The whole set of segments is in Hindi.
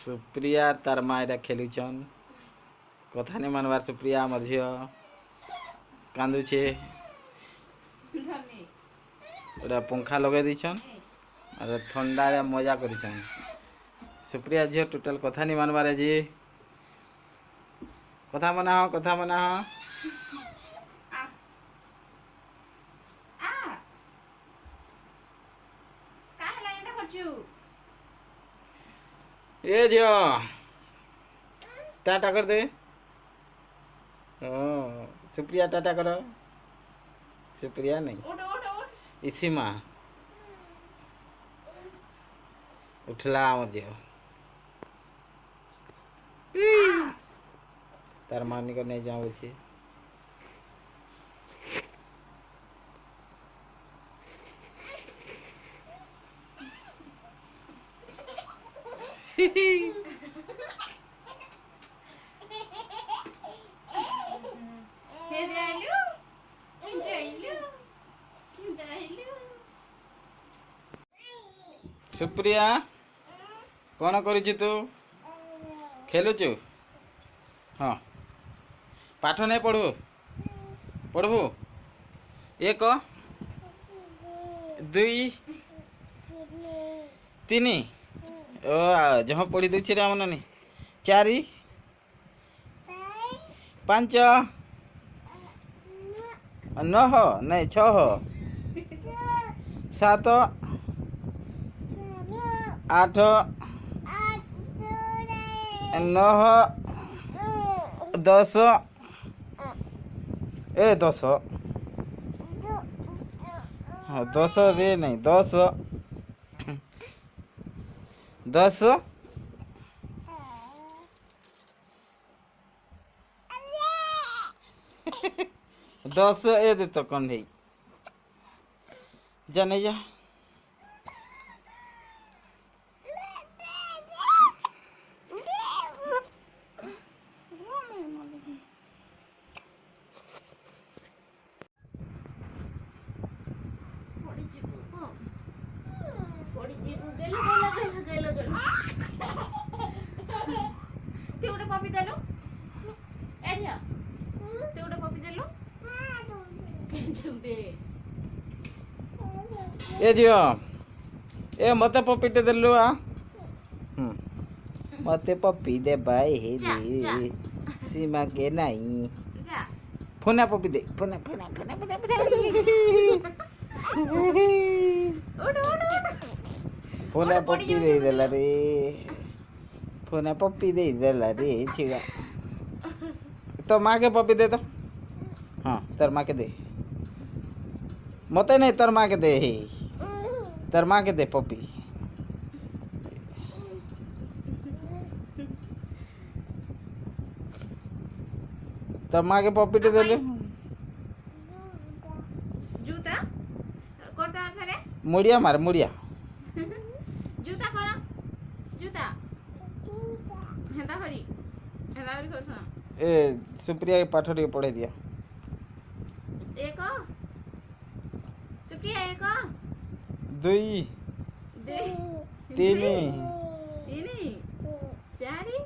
सुप्रिया तार माँ एटा खेलुचन कथा नहीं मानवार सुप्रिया आम झी कांदुचे गोटे पंखा लगे दीछन और ठंडा रे मजा करिछन। सुप्रिया झी टोटल कथा नहीं मानवार जी कथा मना हो ए झियो टाटा कर दे। सुप्रिया टाटा करो। सुप्रिया नहीं इसी माँ उठला मत झियो तार मानी को नहीं जाऊँ उठी सुप्रिया कौन करुचु तू खेलुचु हाँ पाठ नहीं पढ़ू पढ़बू एक दुई तीन ओ जहाँ पढ़ी दूसरी राम नानी चारि पांच नह नहीं छह सात आठ नह दस ए दस हाँ दस रे नहीं दस दस दस ए दे तो कंधे जा नहीं जा ए झियो ए मते पपीटे देलु आ मते पपी दे भाई हे दे सीमा के नहीं फोना पपी दे फोना फोना फोना फोना फोना पपी दे देला रे फोना पपी दे देला रे छिगा तो माँ के पपी दे तो हाँ तर माँ के दे मते नहीं तर माँ के दे तर माँ के दे पपी तर माँ के पपी दे ले जूता करता रे मुड़िया मार मुड़िया जूता करा जूता हेता करी करसा ए सुप्रिया के पाठ रे पढ़े दिया एक सुप्रिया एक दुई तीन तीन चारि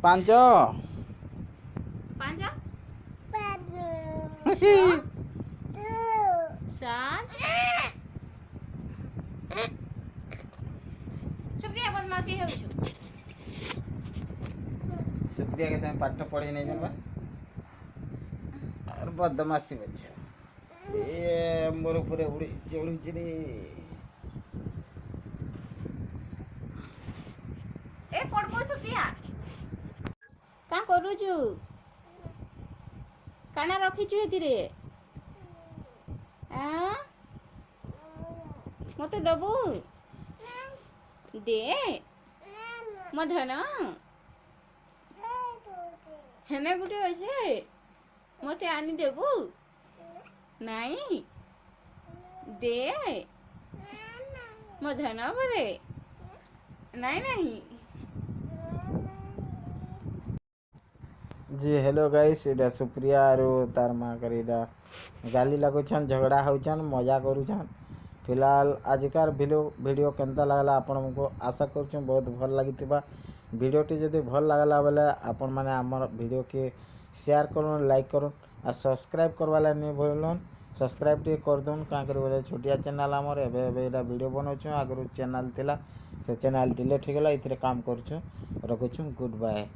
पांच पांच सात सुप्रिया बदमाशी हेउछु सुप्रिया के तुम पाठ पढ़े नहीं जानबा और बदमाशी बच्चा ए मोर ऊपर उड़ी चढ़ुची रे ए पढ़बो सुप्रिया का करूछु काना रखिछु हेति रे आ मते दबु दे मधन हेने गुटे अछि मते आनी देबु नहीं दे मधन बरे नहीं नहीं जी हेलो गाइस इधर सुप्रिया और तार माँ कर गाली लगुछन झगड़ा होचन मजा करुछन फिलहाल आजिकार वीडियो केनता लगला आपण को आशा करछु बहुत भल लागितिबा। वीडियोटी जदि भल लागला बेले आपण माने हमर वीडियो के शेयर करूँ लाइक करूँ आ सब्सक्राइब करवा ला नहीं भूलन। सब्सक्राइब टे कर दून का कर बोले छोटिया चैनल हमर एबे एबे एटा वीडियो बनौछु आगरु चैनल थिला से चैनल डिलीट हो गला इतरे काम करछु रखुछु गुड बाय।